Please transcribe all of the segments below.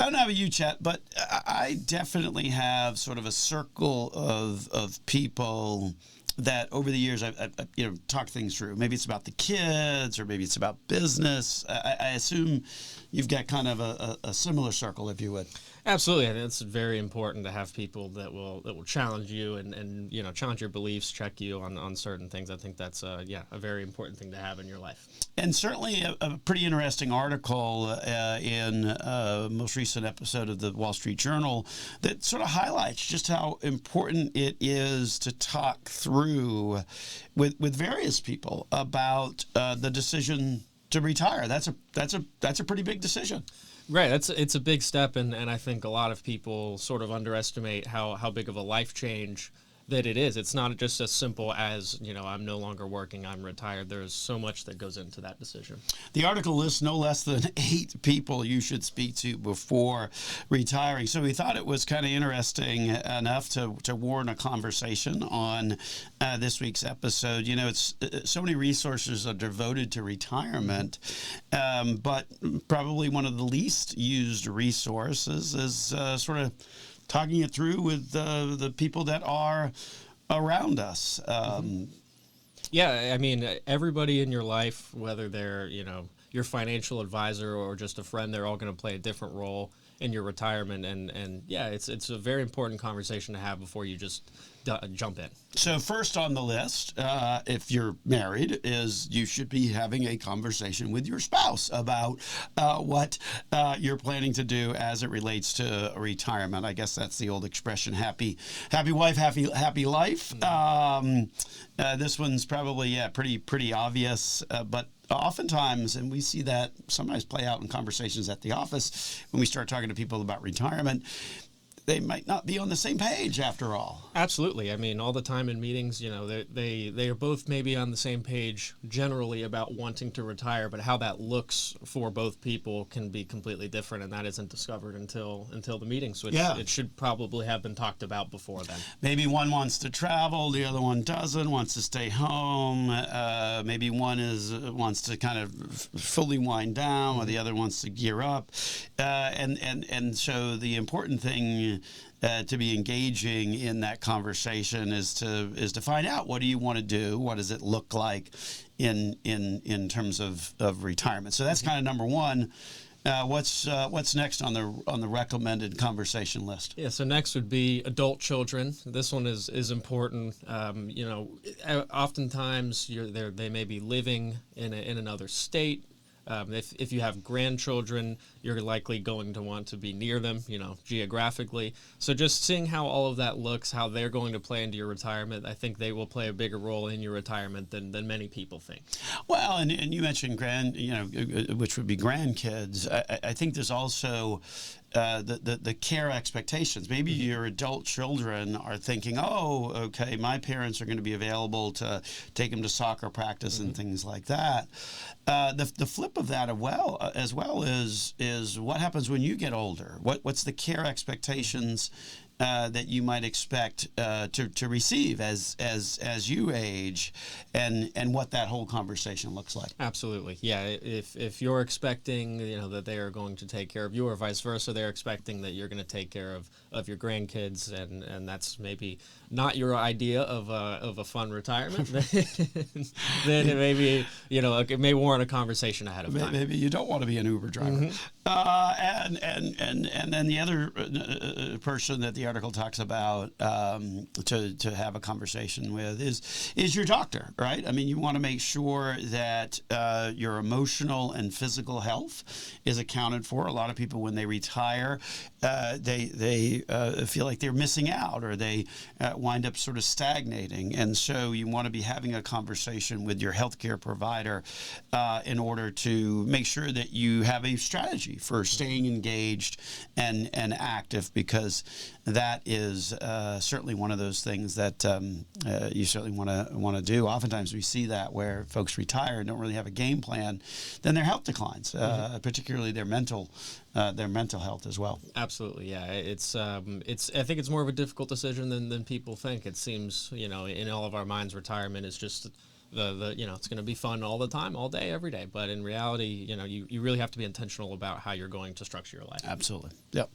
I don't know about you, Chet, but I definitely have sort of a circle of people that over the years I've talked things through. Maybe it's about the kids, or maybe it's about business. I assume you've got kind of a similar circle, if you would. Absolutely, I think it's very important to have people that will challenge you and challenge your beliefs, check you on certain things. I think that's a very important thing to have in your life. And certainly a pretty interesting article in a most recent episode of the Wall Street Journal that sort of highlights just how important it is to talk through with various people about the decision to retire. That's a pretty big decision. Right, it's a big step, and I think a lot of people sort of underestimate how big of a life change that it is. It's not just as simple as, I'm no longer working, I'm retired. There's so much that goes into that decision. The article lists no less than 8 people you should speak to before retiring. So we thought it was kind of interesting enough to warrant a conversation on this week's episode. It's so many resources are devoted to retirement, but probably one of the least used resources is sort of talking it through with the people that are around us. Yeah, I mean, everybody in your life, whether they're, your financial advisor or just a friend, they're all going to play a different role in your retirement. And yeah, it's a very important conversation to have before you just jump in. So first on the list, if you're married, is you should be having a conversation with your spouse about what you're planning to do as it relates to retirement. I guess that's the old expression, happy wife, happy life. This one's probably pretty obvious, but oftentimes, and we see that sometimes play out in conversations at the office when we start talking to people about retirement, they might not be on the same page after all. Absolutely. I mean, all the time in meetings, they are both maybe on the same page generally about wanting to retire, but how that looks for both people can be completely different, and that isn't discovered until the meetings, which it should probably have been talked about before then. Maybe one wants to travel, the other one doesn't, wants to stay home. Maybe one wants to kind of fully wind down, or the other wants to gear up. And so the important thing to be engaging in that conversation is to find out, what do you want to do? What does it look like in terms of retirement? So that's kind of number one. What's next on the recommended conversation list? Yeah, so next would be adult children. This one is important. Oftentimes they may be living in another state. If you have grandchildren, you're likely going to want to be near them, geographically. So just seeing how all of that looks, how they're going to play into your retirement, I think they will play a bigger role in your retirement than many people think. Well, and you mentioned which would be grandkids. I think there's also the care expectations. Maybe your adult children are thinking, oh, okay, my parents are going to be available to take them to soccer practice and things like that. The flip of that as well is what happens when you get older. What's the care expectations that you might expect to receive as you age, and what that whole conversation looks like. Absolutely, yeah. If you're expecting that they are going to take care of you, or vice versa, they're expecting that you're going to take care of your grandkids, and that's maybe not your idea of a fun retirement, then it may warrant a conversation ahead of time. Maybe you don't want to be an Uber driver. And then the other person that the article talks about to have a conversation with is your doctor, right? I mean, you want to make sure that your emotional and physical health is accounted for. A lot of people, when they retire, they feel like they're missing out, or they wind up sort of stagnating. And so you want to be having a conversation with your healthcare provider in order to make sure that you have a strategy for staying engaged and active, because that is certainly one of those things that you certainly want to do. Oftentimes we see that where folks retire and don't really have a game plan, then their health declines, particularly their mental health as well. Absolutely, yeah. I think it's more of a difficult decision than people think. It seems, in all of our minds, retirement is just it's going to be fun all the time, all day, every day. But in reality, you really have to be intentional about how you're going to structure your life. Absolutely. Yep.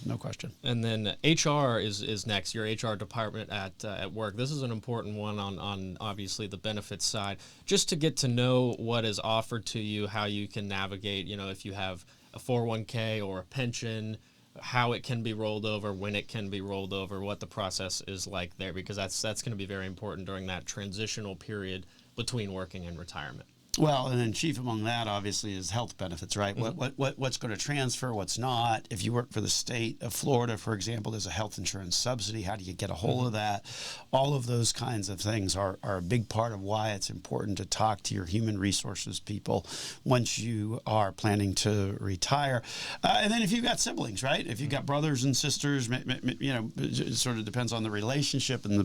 No question. And then HR is next, your HR department at work. This is an important one on obviously the benefits side, just to get to know what is offered to you, how you can navigate, if you have a 401k or a pension, how it can be rolled over, when it can be rolled over, what the process is like there, because that's going to be very important during that transitional period between working and retirement. Well, and then chief among that, obviously, is health benefits, right? Mm-hmm. What's going to transfer, what's not. If you work for the state of Florida, for example, there's a health insurance subsidy. How do you get a hold of that? All of those kinds of things are a big part of why it's important to talk to your human resources people once you are planning to retire. And then if you've got siblings, right? If you've got brothers and sisters, it sort of depends on the relationship and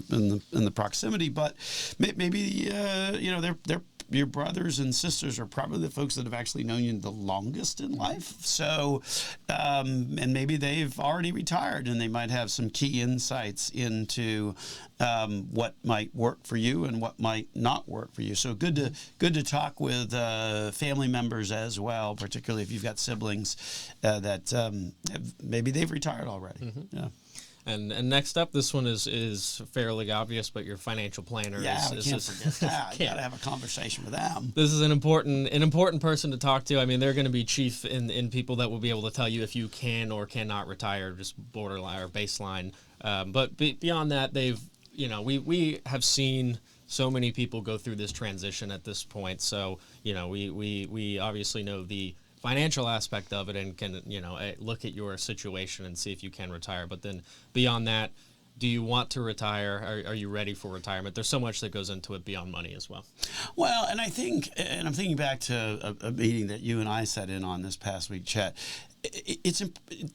the proximity, but maybe they're your brothers and sisters are probably the folks that have actually known you the longest in life. So, and maybe they've already retired and they might have some key insights into what might work for you and what might not work for you. So good to talk with family members as well, particularly if you've got siblings that maybe they've retired already. Mm-hmm. Yeah. And next up, this one is fairly obvious, but your financial planner we can't forget that. You got to have a conversation with them. This is an important person to talk to. I mean, they're going to be chief in people that will be able to tell you if you can or cannot retire, just borderline or baseline. But beyond that, we have seen so many people go through this transition at this point. So we obviously know the financial aspect of it and can look at your situation and see if you can retire. But then beyond that, do you want to retire? Are you ready for retirement? There's so much that goes into it beyond money as well. Well, and I'm thinking back to a meeting that you and I sat in on this past week, Chet.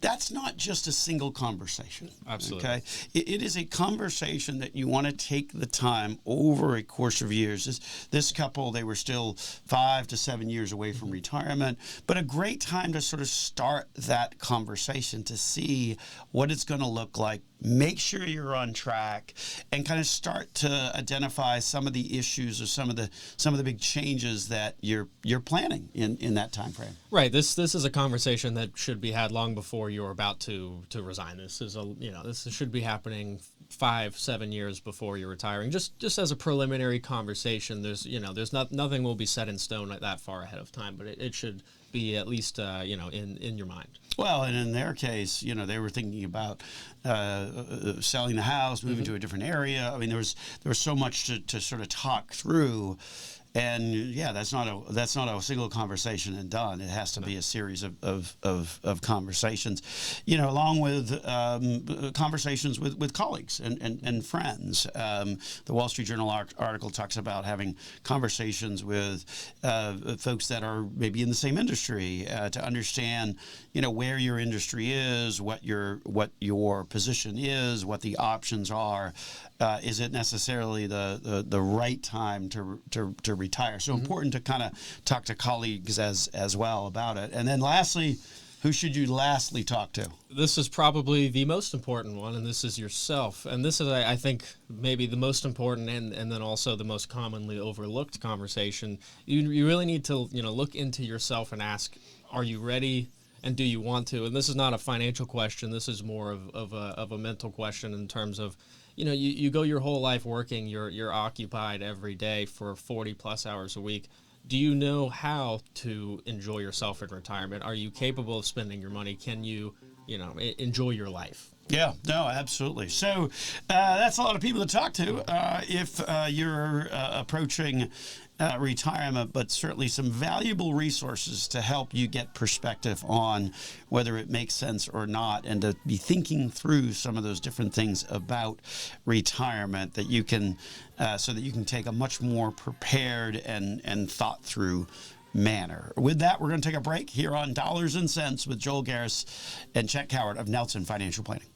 That's not just a single conversation. Absolutely. Okay, it is a conversation that you want to take the time over a course of years. This couple, they were still 5 to 7 years away from retirement, but a great time to sort of start that conversation to see what it's going to look like. Make sure you're on track and kind of start to identify some of the issues or some of the big changes that you're planning in that time frame. Right. This is a conversation that should be had long before you're about to resign. This should be happening 5-7 years before you're retiring. Just as a preliminary conversation. There's nothing will be set in stone that far ahead of time, but it should be at least in your mind. Well, and in their case, they were thinking about selling the house, moving to a different area. I mean, there was so much to sort of talk through. And yeah, that's not a single conversation and done. It has to be a series of conversations, along with conversations with colleagues and friends. The Wall Street Journal article talks about having conversations with folks that are maybe in the same industry to understand, where your industry is, what your position is, what the options are. Is it necessarily the right time to retire? So important to kind of talk to colleagues as well about it. And then lastly, who should you lastly talk to? This is probably the most important one, and this is yourself. And this is, I think, maybe the most important and then also the most commonly overlooked conversation. You really need to look into yourself and ask, are you ready? And do you want to? And this is not a financial question. This is more of a mental question in terms of, you go your whole life working, you're occupied every day for 40 plus hours a week. Do you know how to enjoy yourself in retirement? Are you capable of spending your money? Can you, enjoy your life? Yeah, no, absolutely. So that's a lot of people to talk to if you're approaching retirement, but certainly some valuable resources to help you get perspective on whether it makes sense or not, and to be thinking through some of those different things about retirement that you can, so that you can take a much more prepared and thought through manner. With that, we're going to take a break here on Dollars and Cents with Joel Garris and Chet Cowart of Nelson Financial Planning.